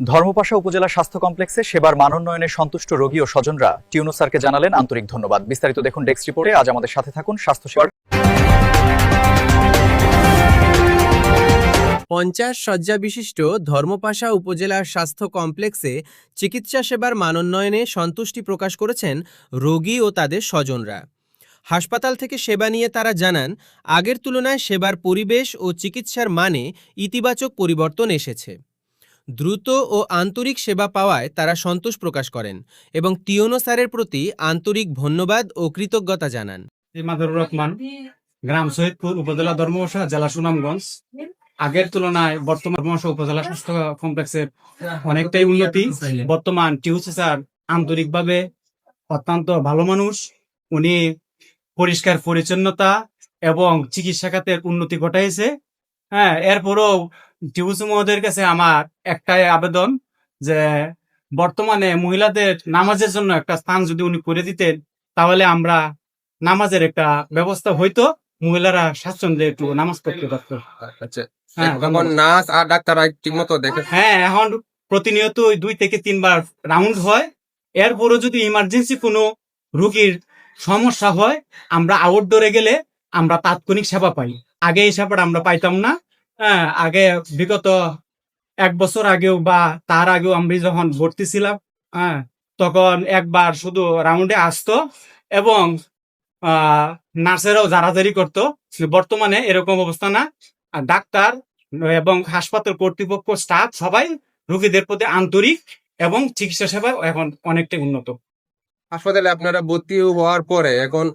ধর্মপাশা উপজেলা স্বাস্থ্য কমপ্লেক্সে সেবার মানোন্নয়নে সন্তুষ্ট রোগী ও স্বজনরা টিউনো স্যারকে জানালেন আন্তরিক ধন্যবাদ। বিস্তারিত দেখুন ডেস্ক রিপোর্টে। আজ আমাদের সাথে থাকুন স্বাস্থ্যসেবার 50 শয্যা বিশিষ্ট ধর্মপাশা উপজেলা স্বাস্থ্য কমপ্লেক্সে চিকিৎসা সেবার মানোন্নয়নে সন্তুষ্টি প্রকাশ করেছেন রোগী ও তাদের স্বজনরা। হাসপাতাল থেকে সেবা নিয়ে তারা জানান, আগের তুলনায় সেবার পরিবেশ ও চিকিৎসার মানে ইতিবাচক পরিবর্তন এসেছে। দ্রুত ও আন্তরিক সেবা পাওয়ায় তারা সন্তোষ প্রকাশ করেন এবং টিউনো স্যারের প্রতি আন্তরিক ধন্যবাদ ও কৃতজ্ঞতা জানান। মাদারুর রহমান, গ্রাম সৈয়দপুর, উপজেলা ধর্মপাশা, জেলা সুনামগঞ্জ। আগের তুলনায় বর্তমান ধর্মপাশা উপজেলা স্বাস্থ্য কমপ্লেক্সের অনেকটাই উন্নতি। বর্তমান টিউসি স্যার আন্তরিকভাবে অত্যন্ত ভালো মানুষ। উনি পরিষ্কার পরিচ্ছন্নতা এবং চিকিৎসা খাতের উন্নতি ঘটাইছে। হ্যাঁ, এরপরও টিউসি মহোদয়ের কাছে আমার একটাই আবেদন যে বর্তমানে মহিলাদের নামাজের জন্য একটা স্থান যদি উনি করে দিতেন, তাহলে আমরা নামাজের একটা ব্যবস্থা হইতো, মহিলারা স্বাচ্ছন্দ্যে একটু নামাজ পড়তে পারতো। আচ্ছা, হ্যাঁ, এখন নার্স আর ডাক্তাররা ঠিক মতো দেখে? হ্যাঁ, এখন প্রতিনিয়ত 2 থেকে 3 বার রাউন্ড হয়। এরপরও যদি ইমার্জেন্সি কোনো রোগীর সমস্যা হয়, আমরা আউটডোরে গেলে আমরা তাৎক্ষণিক সেবা পাই। আগে এই সেবাটা আমরা পাইতাম না। হ্যাঁ, আগে বিগত 1 বছর আগেও বা তার আগেও আমি যখন ভর্তি ছিলাম, হ্যাঁ, তখন একবার শুধু রাউন্ডে আসতো এবং নার্সেরাও জারাজারি করতো। বর্তমানে এরকম অবস্থা না। আর ডাক্তার এবং হাসপাতাল কর্তৃপক্ষ, স্টাফ সবাই রোগীদের প্রতি আন্তরিক এবং চিকিৎসা সেবা এখন অনেকটাই উন্নত। হাসপাতালে আপনারা ভর্তি হওয়ার পরে এখন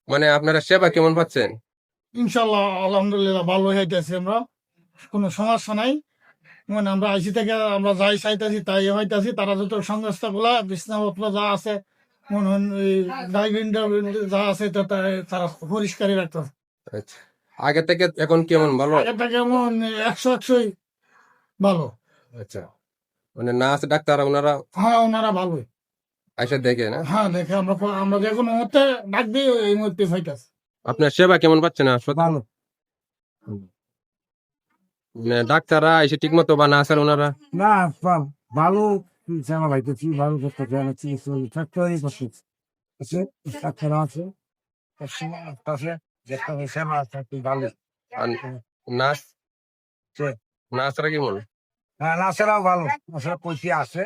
মানে আপনারা সেবা কেমন পাচ্ছেন? ইনশাল্লাহ আলহামদুলিল্লাহ ভালো হইতেছে। আমরা কোনো সমস্যা নাই। মানে আমরা আইসি থেকে আমরা যাই চাইতেছি তাই হইতেছি। তারা যত সংস্থা গুলা বিছনাপত্র যা আছে, মনে হন ডাইভিং যা আছে তারা পরিষ্কারই রাখতেছে। আচ্ছা, আগে থেকে এখন কেমন ভালো? এটা কেমন 100-100ই ভালো। আচ্ছা, মানে নার্স ডাক্তার ওনারা হ্যাঁ, ওনারা ভালোই। এসে দেখে না? হ্যাঁ, দেখে আমরা যে কোনো মুহূর্তে ডাক দিই, এই মুহূর্তে হইতেছে। আপনার সেবা কেমন পাচ্ছেন হাসপাতাল? ভালো। মানে ডাক্তাররা এসে ঠিক মতো বা নার্সার ওনারা? না, ভালো সেবা পাইতেছি, ভালো করতেছে। ফ্যাক্টরি করতেছি, ডাক্তার আছে, সেবা আছে ভালো। আর নার্স নার্সরা কেমন? হ্যাঁ, নার্সেরাও ভালো। নার্সেরা পয়সা আছে,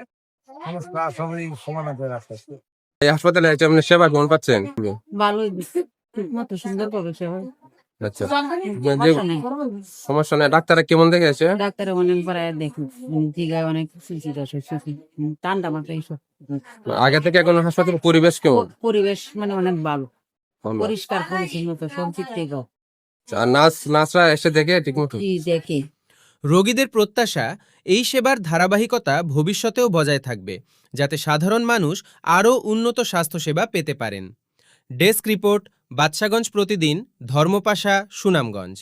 সমস্ত সবই সমান রাখতেছে। এই হাসপাতালে এসে আপনি সেবা কেমন পাচ্ছেন? ভালোই দিচ্ছে, ঠিক মতো সুন্দর করে সেবা। আচ্ছা, যে সমস্যা নেই। ডাক্তাররা কেমন দেখে এসে? ডাক্তার অনেক বার দেখি, জিগায় অনেক ঠান্ডা মাথায় এইসব। আগে থেকে এখন হাসপাতালের পরিবেশ কেমন? পরিবেশ মানে অনেক ভালো, ভালো। পরিষ্কার পরিচ্ছন্ন, সব দিক থেকে আর নার্সরা এসে দেখে ঠিক মতো? দেখি। রোগীদের প্রত্যাশা, এই সেবার ধারাবাহিকতা ভবিষ্যতেও বজায় থাকবে, যাতে সাধারণ মানুষ আরও উন্নত স্বাস্থ্যসেবা পেতে পারেন। ডেস্ক রিপোর্ট, বাদশাগঞ্জ প্রতিদিন, ধর্মপাশা, সুনামগঞ্জ।